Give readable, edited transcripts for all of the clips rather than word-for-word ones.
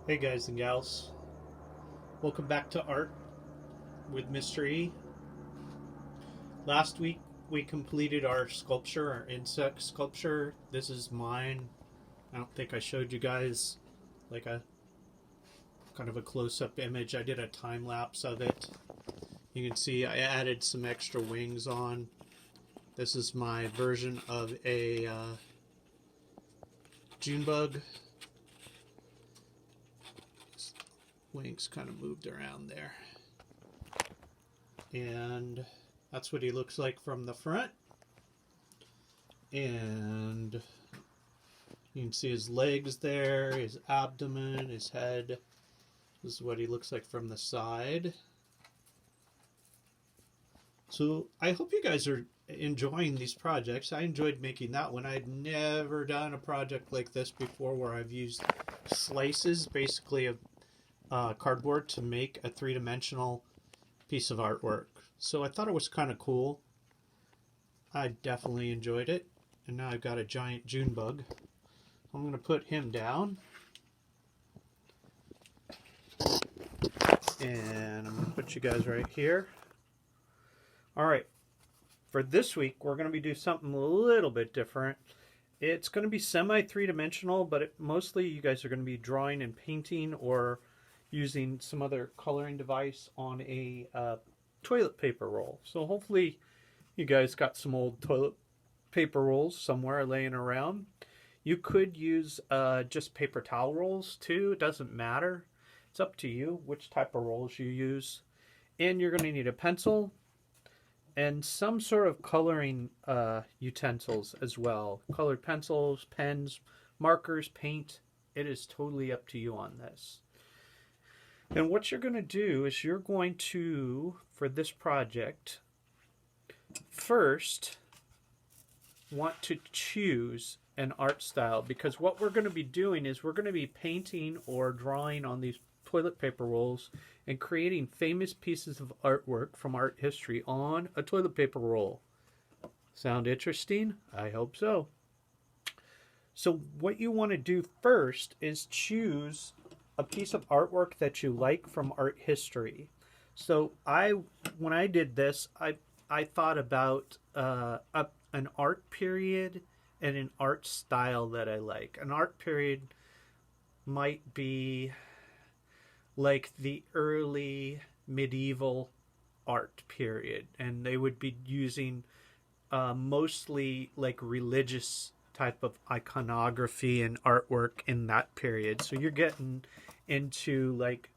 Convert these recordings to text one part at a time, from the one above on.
Hey guys and gals, welcome back to Art with Mr. E. Last week we completed our sculpture, our insect sculpture. This is mine. I don't think I showed you guys like a kind of a close-up image. I did a time lapse of it. You can see I added some extra wings on. This is my version of a June bug. Wings kind of moved around there. And that's what he looks like from the front. And you can see his legs there, his abdomen, his head. This is what he looks like from the side. So I hope you guys are enjoying these projects. I enjoyed making that one. I had never done a project like this before where I've used slices, basically of cardboard, to make a three-dimensional piece of artwork. So I thought it was kind of cool. I definitely enjoyed it. And now I've got a giant June bug. I'm going to put him down. And I'm going to put you guys right here. Alright, for this week we're going to be doing something a little bit different. It's going to be semi-three-dimensional, but mostly you guys are going to be drawing and painting or using some other coloring device on a toilet paper roll. So hopefully you guys got some old toilet paper rolls somewhere laying around. You could use just paper towel rolls too. It doesn't matter. It's up to you which type of rolls you use. And you're going to need a pencil and some sort of coloring utensils as well. Colored pencils, pens, markers, paint. It is totally up to you on this. And what you're going to do is you're going to, for this project, first want to choose an art style, because what we're going to be doing is we're going to be painting or drawing on these toilet paper rolls and creating famous pieces of artwork from art history on a toilet paper roll. Sound interesting? I hope so. So what you want to do first is choose a piece of artwork that you like from art history. So when I did this, I thought about an art period and an art style that I like. An art period might be like the early medieval art period, and they would be using mostly like religious type of iconography and artwork in that period. So you're getting into like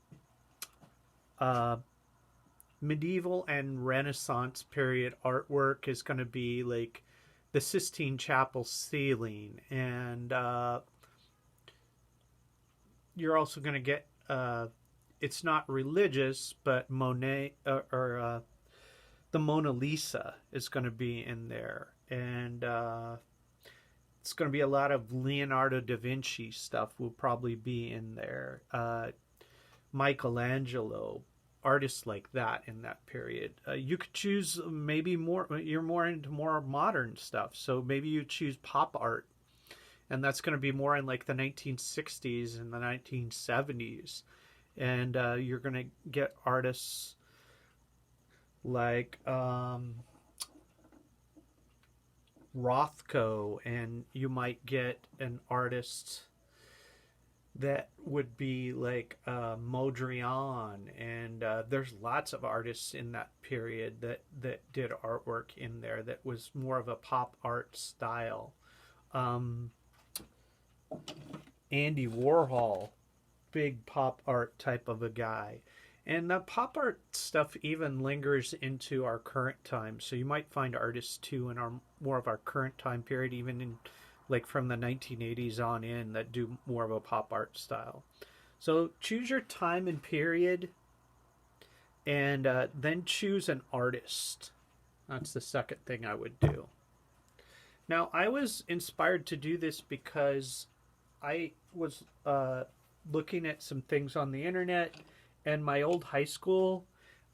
medieval and Renaissance period artwork is going to be like the Sistine Chapel ceiling, and you're also going to get it's not religious, but Monet or the Mona Lisa is going to be in there, and it's going to be a lot of Leonardo da Vinci stuff will probably be in there. Michelangelo, artists like that in that period. You could choose maybe more, you're more into more modern stuff. So maybe you choose pop art, and that's going to be more in like the 1960s and the 1970s. And you're going to get artists like Rothko, and you might get an artist that would be like Modrian, and there's lots of artists in that period that did artwork in there that was more of a pop art style. Andy Warhol, big pop art type of a guy. And the pop art stuff even lingers into our current time. So you might find artists too in our more of our current time period, even in like from the 1980s on in, that do more of a pop art style. So choose your time and period, and then choose an artist. That's the second thing I would do. Now, I was inspired to do this because I was looking at some things on the internet, and my old high school,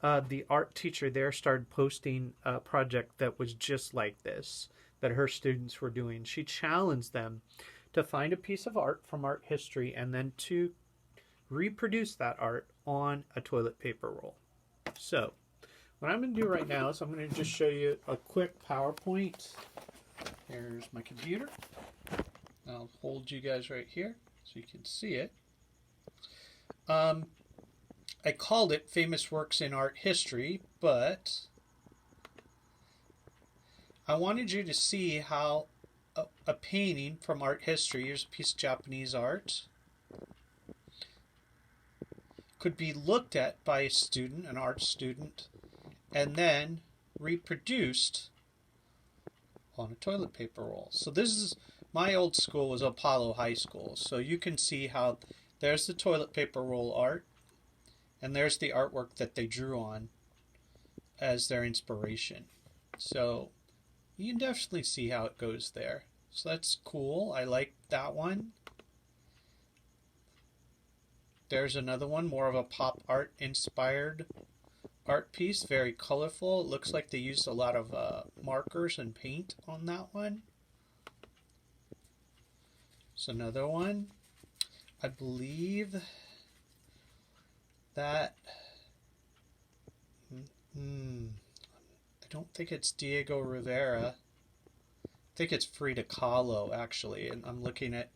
the art teacher there started posting a project that was just like this, that her students were doing. She challenged them to find a piece of art from art history and then to reproduce that art on a toilet paper roll. So what I'm going to do right now is I'm going to just show you a quick PowerPoint. Here's my computer. I'll hold you guys right here so you can see it. I called it Famous Works in Art History, but I wanted you to see how a painting from art history, here's a piece of Japanese art, could be looked at by a student, an art student, and then reproduced on a toilet paper roll. So this is, my old school was Apollo High School, so you can see how there's the toilet paper roll art, and there's the artwork that they drew on as their inspiration. So you can definitely see how it goes there. So that's cool. I like that one. There's another one, more of a pop art inspired art piece, very colorful. It looks like they used a lot of markers and paint on that one. It's another one. I believe that I don't think it's Diego Rivera. I think it's Frida Kahlo, actually, and I'm looking at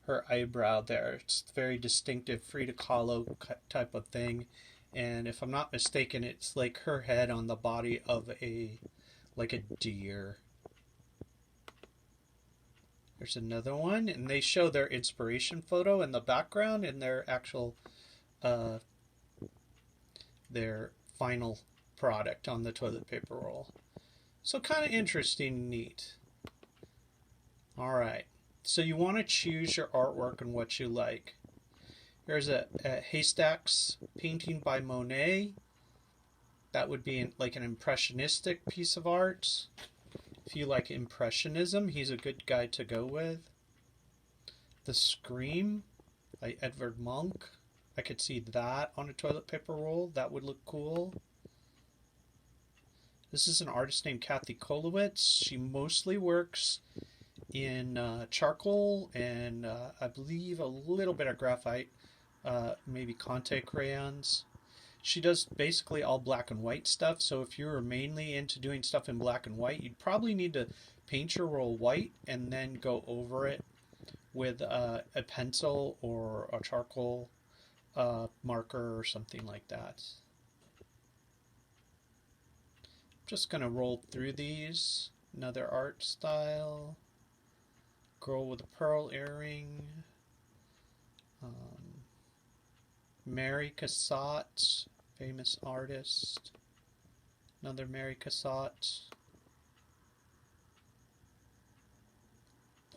her eyebrow there. It's very distinctive Frida Kahlo type of thing, and if I'm not mistaken, it's like her head on the body of like a deer. There's another one, and they show their inspiration photo in the background in their actual their final product on the toilet paper roll. So kind of interesting and neat. Alright, so you want to choose your artwork and what you like. There's a Haystacks painting by Monet. That would be like an impressionistic piece of art. If you like Impressionism, he's a good guy to go with. The Scream by Edvard Munch. I could see that on a toilet paper roll. That would look cool. This is an artist named Kathy Kolowitz. She mostly works in charcoal and I believe a little bit of graphite, maybe Conte crayons. She does basically all black and white stuff, so if you were mainly into doing stuff in black and white, you'd probably need to paint your roll white and then go over it with a pencil or a charcoal marker or something like that. I'm just going to roll through these. Another art style. Girl with a pearl earring. Mary Cassatt, famous artist. Another Mary Cassatt.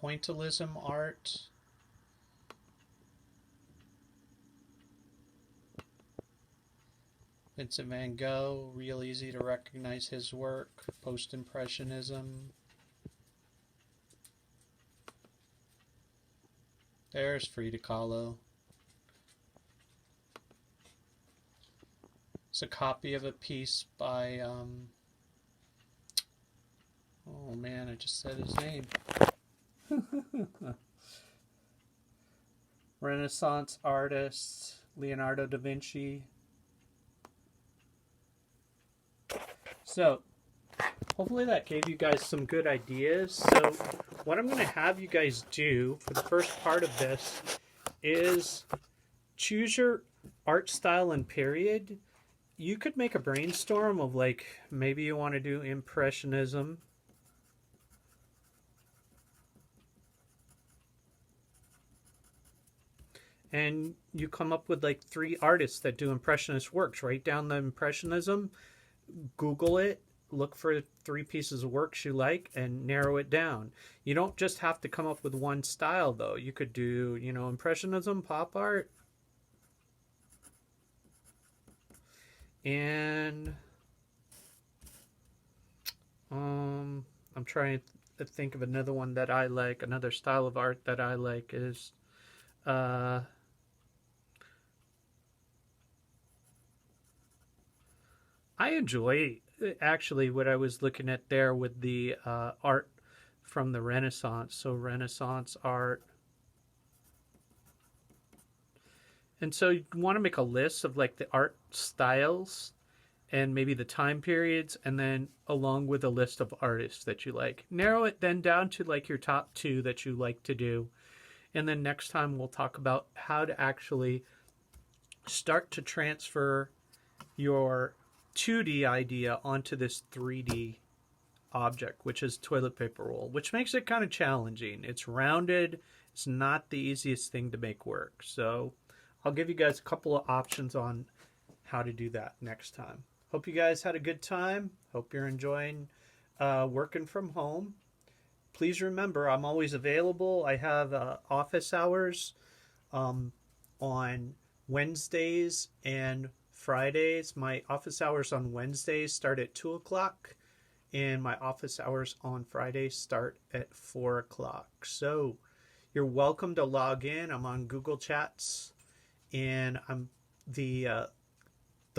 Pointillism art. Vincent van Gogh, real easy to recognize his work. Post-Impressionism. There's Frida Kahlo. It's a copy of a piece by, oh man, I just said his name. Renaissance artist, Leonardo da Vinci. So, hopefully that gave you guys some good ideas. So, what I'm going to have you guys do for the first part of this is choose your art style and period. You could make a brainstorm of, like, maybe you want to do Impressionism. And you come up with like 3 artists that do Impressionist works. Write down the Impressionism, Google it, look for 3 pieces of works you like, and narrow it down. You don't just have to come up with one style, though. You could do, you know, Impressionism, pop art, and I'm trying to think of another one that I like. Another style of art that I like is I enjoy actually what I was looking at there with the art from the Renaissance. So Renaissance art. And so you want to make a list of like the art styles and maybe the time periods, and then along with a list of artists that you like. Narrow it then down to like your top 2 that you like to do. And then next time we'll talk about how to actually start to transfer your 2D idea onto this 3D object, which is toilet paper roll, which makes it kind of challenging. It's rounded. It's not the easiest thing to make work. So I'll give you guys a couple of options on how to do that next time. Hope you guys had a good time. Hope you're enjoying working from home. Please remember, I'm always available. I have office hours on Wednesdays and Fridays. My office hours on Wednesdays start at 2 o'clock, and my office hours on Fridays start at 4 o'clock. So you're welcome to log in. I'm on Google Chats, and I'm the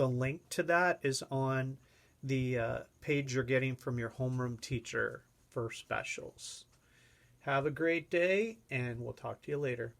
link to that is on the page you're getting from your homeroom teacher for specials. Have a great day, and we'll talk to you later.